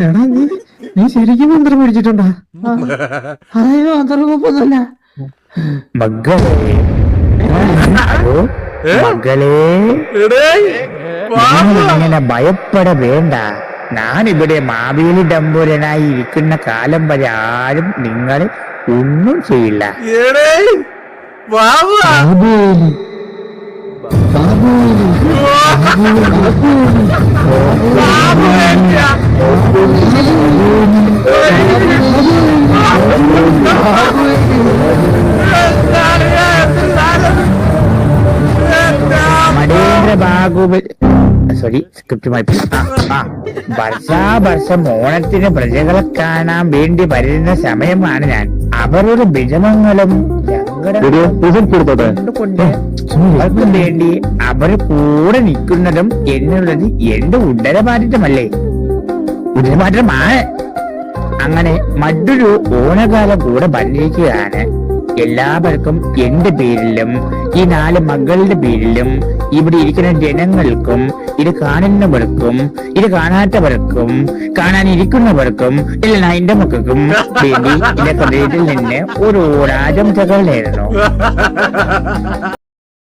എടാ നീ ശരിക്കും മന്ത്രം പിടിച്ചിട്ടുണ്ടാ? അതായത് മന്ത്രകൊപ്പൊന്നുമല്ല. മകളെ മകളെ ഇങ്ങനെ ഭയപ്പെട വേണ്ട. ഞാനിവിടെ മാവേലി ഡംബുരനായി ഇരിക്കുന്ന കാലം വരെ ആരും നിങ്ങളെ ഒന്നും ചെയ്യില്ല. മടേന്ദ്ര ബാഹുബലി സോറി സ്ക്രിപ്റ്റുമായി വർഷാവർഷം ഓണത്തിന് പ്രജകളെ കാണാൻ വേണ്ടി വരുന്ന സമയമാണ് ഞാൻ. അവരുടെ വിജമങ്ങളും കൊണ്ട് അവർക്ക് വേണ്ടി അവർ കൂടെ നിൽക്കുന്നതും എന്നുള്ളത് എന്റെ ഉത്തരവാദിത്തമല്ലേ? ഉത്തരവാദിത്തമാണ്. അങ്ങനെ മറ്റൊരു ഓണകാലം കൂടെ വന്നിരിക്കുകയാണ്. എല്ലാവർക്കും എന്റെ പേരിലും ഈ 4 മക്കളുടെ പേരിലും ഇവിടെ ഇരിക്കുന്ന ജനങ്ങൾക്കും ഇത് കാണുന്നവർക്കും ഇത് കാണാത്തവർക്കും കാണാനിരിക്കുന്നവർക്കും എല്ലാം എന്റെ മക്കൾക്കും വേണ്ടി എന്റെ ഹൃദയത്തിൽ നിന്ന് ഒരു ആശംസകൾ നേരുന്നു.